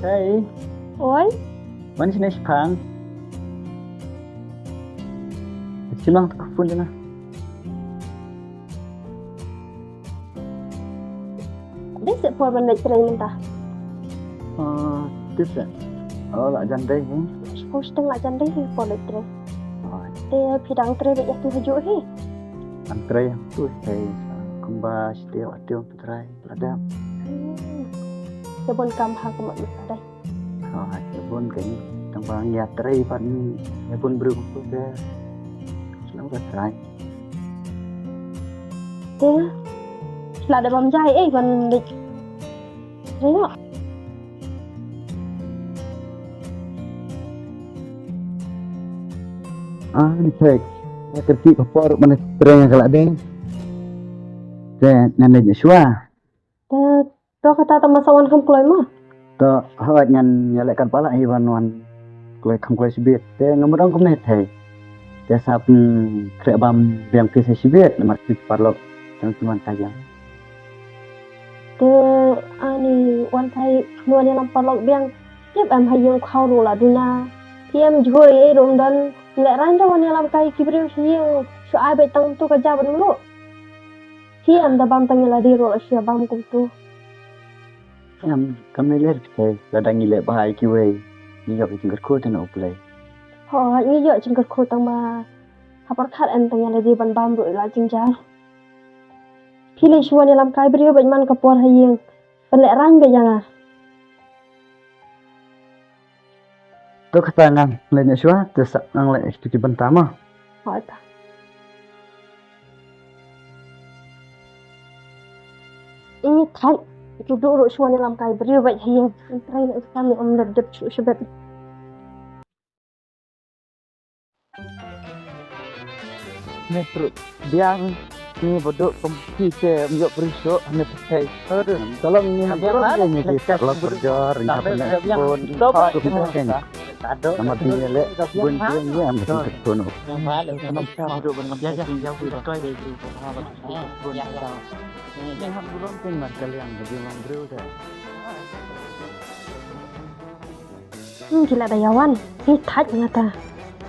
Hey, Oi, mana sih nasi pang? Silang tak pun je lah. bisa pun benda cerai mentah. Tips ya? Oh, lah jandai ni. Posting lah jangan deh pun cerai. Oh, Dia bidang cerai banyak tu hujung he. antara yang tu hey, kembas dia waktu yang terai ladam. Dia pun kamha kemak bisa deh. Oh, ya pun kayaknya tambang ya terai pan ya pun berumur dia. Selalu terai. Dia là ada bom jai còn địch thế đó. Ni cek. Ya kerti papar mana terai yang kalak deng. Dia nanti Joshua. Dia to kata teman sawan không keluar mah. To hawat ngan nyalakan pala hiwan wan kuai kham kuai sibit. Dia ngamudang kumnet hey. Dia sap krek bam yang kisah sibit mat parlok yang cuma tajam. Dia ani wan thai nuan yang nampak lok biang tiếp em hay dùng khâu đồ là duna thì emជួយấy rồi dan lại ran cho wan yang lam kai kibriu hiu so ai bay tang tu kerja dulu thì em da bam tang la di ro sia bam kum tu Yang kami lihat hey, ladang ile bahai kiwe. Ni jap tinggal ko tan oplay. họ như vậy trên cực khổ tang mà hapar khat em tang la di ban bam rồi là jing jang thì lấy chuan yang lam kai brio bệnh man kapor hayeng pen lại ran be yang Tu kata ngang le Joshua tu sak ngang le tu bentama. hỏi ta ini thay duduk ro chuan yang lam kai brio vậy hayeng trai lại sam om lật đập chu shbet Metro biang ni bodoh kompi ke menjok berisok hanya pakai. Aduh, tolong ni biang ni kita kalau kerja rencana pun tu kita kan. Nama dia le bun dia ni am kita kono. Nama bodoh dengan biasa jauh dari toy dari bun. Yang ham belum pun markal yang jadi mandru dah. gila dayawan ini thay ngata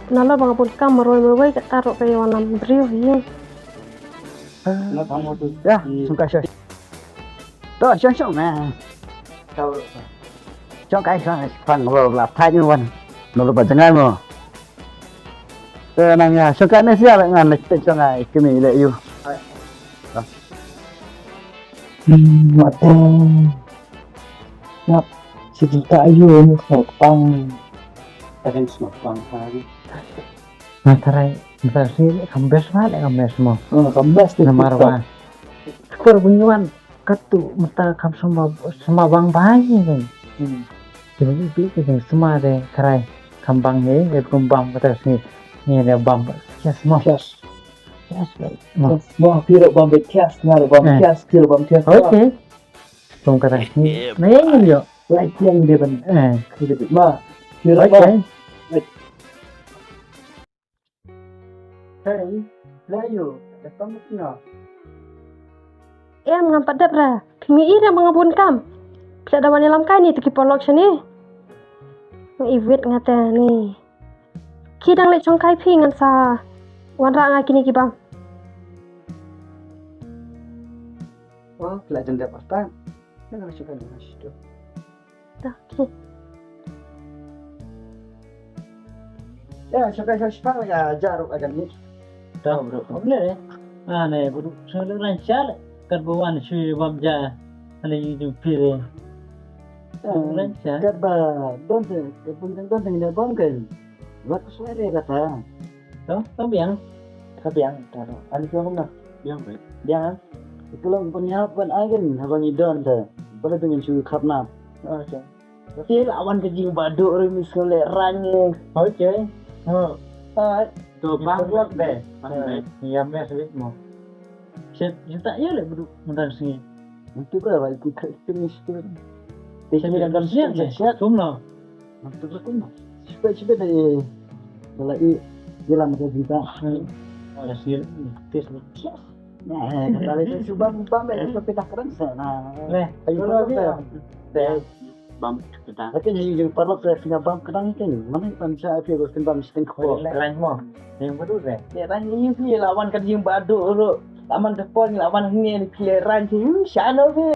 nalo bang pun kam maroi taruh ke yawan brio hieng Ya, suka syok. Tu syok nah. Cho cái phần vừa là thay như vậy nó bật chân ngay mà nàng nhà cho cái này sẽ lại ngàn lịch cho ngài cái mình lại yêu Mà tên Ngập Chỉ kita ayu Sop pang Tahan semua bang hari Nah tarai Bentar sih Kambes lah Kambes mau kembas Nama marwah Kur bunyiwan Katu Mata kam sama bang banyak kan Jadi itu yang semua deh Tarai Kambang ni Dia kembang Betul sini Ni ada bam Yes mau Yes baik mau piro bang bekas ngar bang bekas piro bang bekas Oke Tung kata ni Ni yo like yang dia ben gitu ma piro Oke hey layu datang tengah em ngampat dap ra pimi ira mangabun kam bisa ada wani lam kai ni tiki polok sini iwit ngata ni kidang le chong kai phi ngan sa wan ra nga kini ki bang oh pelajaran dapat tak jangan suka dengan situ dah ki ya suka ya jarum aja ni Tahu bro Boleh deh Aneh bro Soalnya rancang Kan bawa shui bamja Aneh yung pire Rancang Kerba donte ni bangkel waktu sore kata Tahu biang taruh ani ko na yang baik yang itu lang punya ban agen habang idon ta boleh dengan suhu karena Oke tapi lawan kejing baduk remis kole ranye Oke tu bangkot deh Iya mes mau Kita ya lah bro Bentar sini itu berapa ikut kemis tu Saya bilang kan siap deh Sumno itu berapa supaya dari mulai jalan ke kita Ya sih Tes nah kalau itu subang bambe itu pita keren sana Nih ayo Kalau kita dia bam kedang. Tapi yang parlok saya punya bam kedang kan. Mana bam saya api gue bam mesti kau. Lain mau. Yang baru deh. Ran ni ni lawan kan yang badu ro. Lawan depan lawan ni clearan je. Syano be.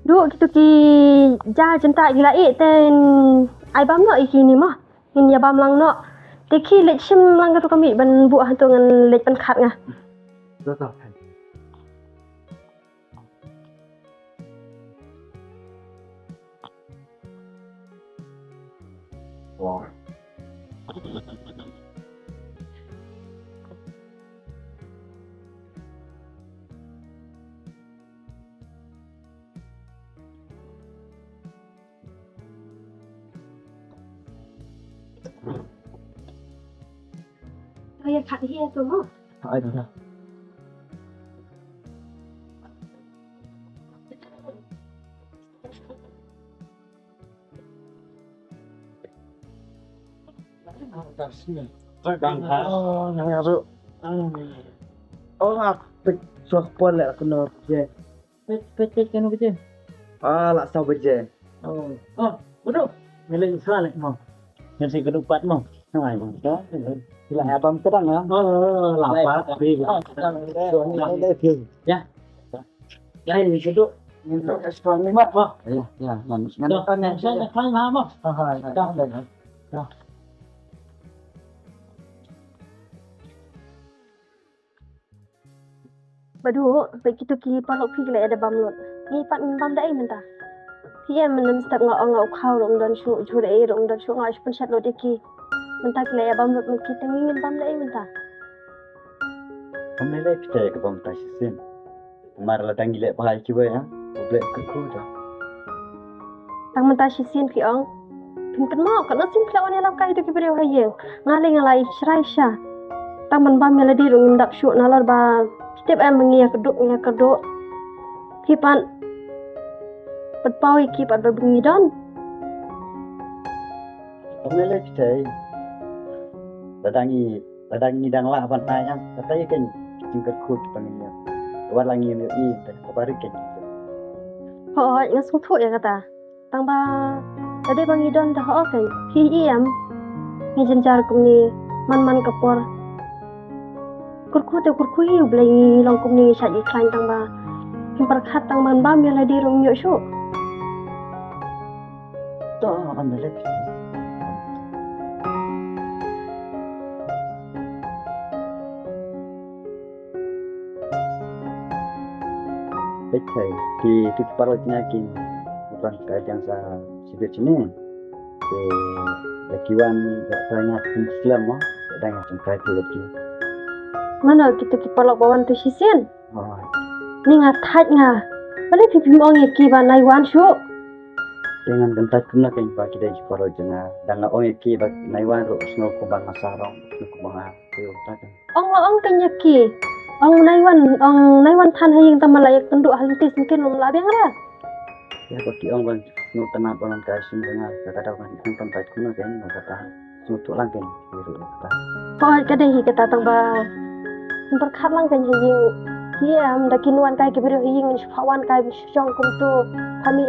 Duk gitu ki ja cinta gila ten ai bam no iki ni mah. Hin ya bam lang no. Teki lek sim lang tu kami ban bu hantu ngan lek pen khat nga. Betul. Wow. Kaya khat hi tu mo. Ada. Oh, yang ngaru. Oh, aku sok pol lah kena je. Pet kan beje. Ah, lak saw je. Oh. Oh, bodoh. Milih soal mo. Yang si kedupat mo. Hai bang. Sila abang kedang ah. Oh, lapar tapi. So ni ada ke? Ya. Ya ini duduk. Untuk ekspor ni mak. Oh, Ya, ya, man. dah. Saya dah kan mo. Ah, dah. Badu, baik itu ki palok pi le ada bam lot. Ni pat min bam dai menta. Pia men step ngau khau rong dan shu jure e rong dan shu ngau pun chat lot iki. Menta ki le bam lot ki tengi min bam dai menta. Pemele kita ke bang tasisin. Mar la tangi le bahai kiwe ya. Boleh kerku dah. Tang menta sisin ki ong. Pin kan mau kan sim kla wan lam kai tu ki bere haye. Ngalai shrai sha. Tang man bam le di rong dak shu nalar ba. Setiap mengia keduk kipan petpau kipan berbunyi don. Pemele kita. Ladangi dang lah pan tayang. Katanya kan tingkat kut pangnya. Wan langi ni tak kabari kan. Ho ngasung thu ya kata. Tang ba tadi bangi don dah ho kan. Hi iam. Ni jenjar kumni man kapor. Kurku hiu belai long kum ni syai klain tang ba. Kim perkhat tang ban bam ya di rong yo shu. Tu pemele kita. Betul. Di tu parotnya kin bukan kajang sa sibir sini. Ke lakiwan rasanya Islam mah. Dan yang cengkai tu lagi. Mana kita ki palok bawan tu sisin. Oh. Ni ngathat nga. Bale pipi mong ki ba nai wan shu. Dengan gentat kena kan bagi dari sekolah jenga. Dan orang iki bagi naiwan ro sno ko bang masarong, sno ko bang ayo tak. Ong kanya ki. Ong naiwan than haying tamalay kenduk halintis mungkin lum labiang lah. Ya bagi orang bang sno tanah bang kasim jenga. Kata kan itu tempat kena kan kata sno tu lang kan biru kata. Oh kadai kata tang ba. Perkhat lang kan haying hiam dakinuan kai kibiro haying syfawan kai syong kum tu kami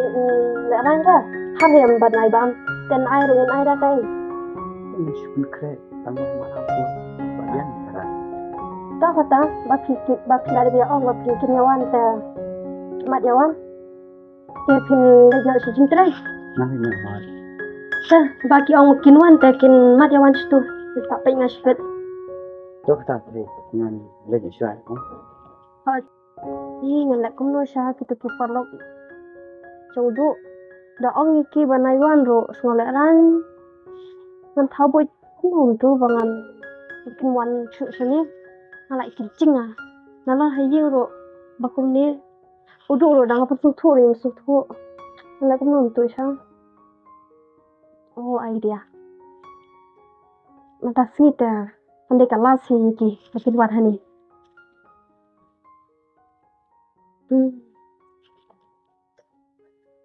ran ra. Har hayam ban ai bam. Dan ai rungen ai da kai. Ini syukun kre tambah mahal tu. Bagian kata. Ta kata baki ada dia ong baki kinyawan ta mat yawan. Dia pin lejak si jintrai. Nah ini mahal. Ta baki ong kinwan ta kin mat yawan tu. Tak pai ngasfet. Tu kata tu dengan lagi syai. Ni ngan lek kumno sha kita tu parlok. Jodoh da ong iki banaiwan ro ngolek ran. Ngan thau boy kumno tu bangan kin wan chu sini. Ngalai kincing ah. Nala haying ro bakum ni. Udu ro dang apa tu ri musuh tu. Ngalai kumno tu sha. Oh idea. Mata sita. Andai kalah si iki makin wat hani.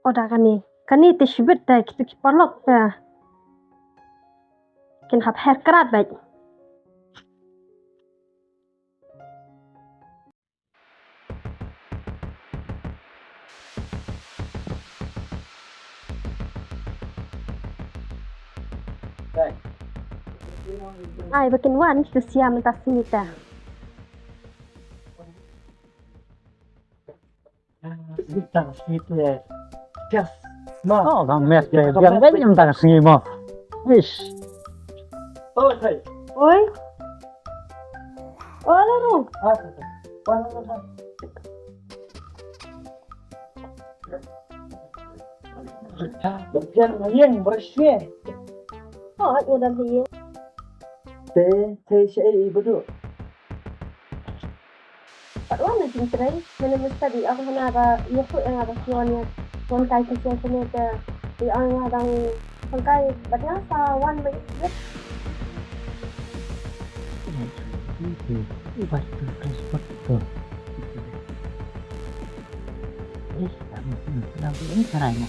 Oda kani tishbit ta kita ki parlok ta. Kin hap her kerat baik. Ai bikin wan tu siam mentas nita. Tang situ ya. Just. Oh, kang mes deh. Biang ganyan tang singi mo. Wish. Oh, hey. Oi. Ola ro. Biang yang bersih. Oh, at mo dan hiyo. Teh siya ibu. Patwan na din tray. Manamista di ako hanara. Yuko ang atas yun niya. Wan kay kasi sa nita. Di ang nga dang pagkay. Ba't nga sa wan ba yun? Ibat transport tu. Lagu ini caranya.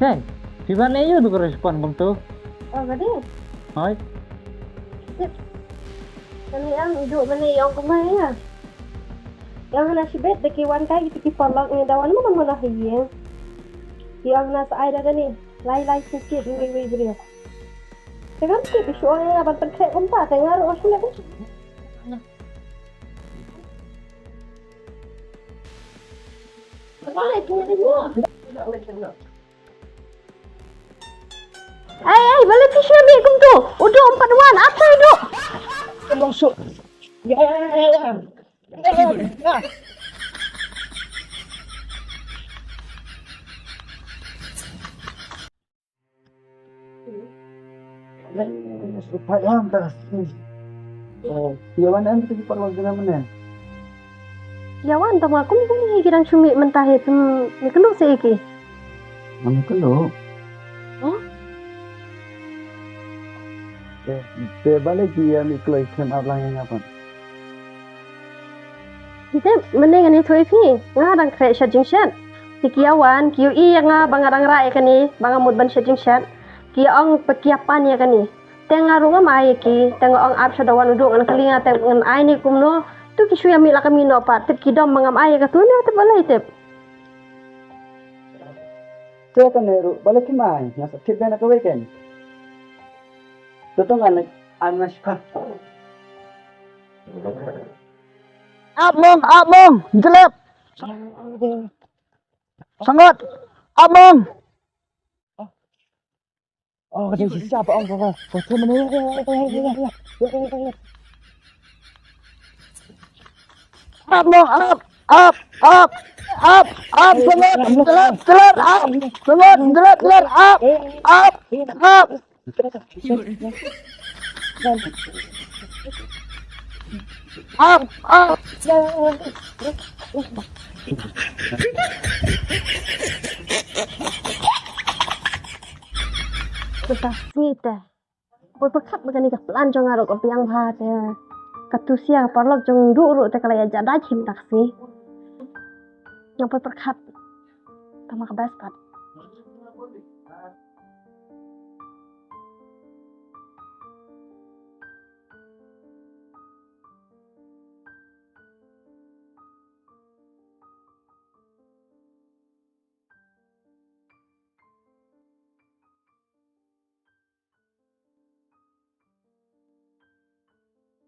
Cek, di mana itu respon kamu tuh? Oh, gadi. Hai. Kani ang idu mani yung kumay ya. Yang na si bet deki wan kay iti kipolog ni dawan mo man mo hiye. Yang nasa ay da gani. Lai sikit ngi brio. Tegan ti bisu ay aban perkhe kumpa tengar o sila ko. Ay, balik tisu mi kum tu. Udu 4-1, apa itu? Langsung. Ya. Supaya lantas. Oh, yawan ang kita parwag na naman. Yawan tama kum ni girang sumi mentahe tum ni kenu seiki. Ano ka lo? Oh? balik dia iklay kan ablang yang apa? Kita meneng ni thoi phi ngadang kre shajing shat. Tikiawan kiu I nga bangarang rae kani bangamud ban shajing shat. Ki ong pekiapan ya kani. Tengaru nga mai ki tengo ong ap shadawan uduk an kalinga teng an ai ni kumno tu ki shuya mi la kami no pa tip ki dom mangam ai ka tu ne te balai tip. Saya kan neru balik ke mai, nasa tip na ka weekend. Totoo nga nag-anas ka. Abong! Jelep! Sangot! Abong! Oh, kasi siapa ang kaka? Pwede mo na Abong! Up! Sangot! Jelep! Up! Sangot! Jelep! Up! Up! Besar sita. Boy pekat begani ka plan jong aro ko piang bha te. Katusia parlok jong duru te kala ya jada chim taksi. Yang boy pekat. Tama ka baspat.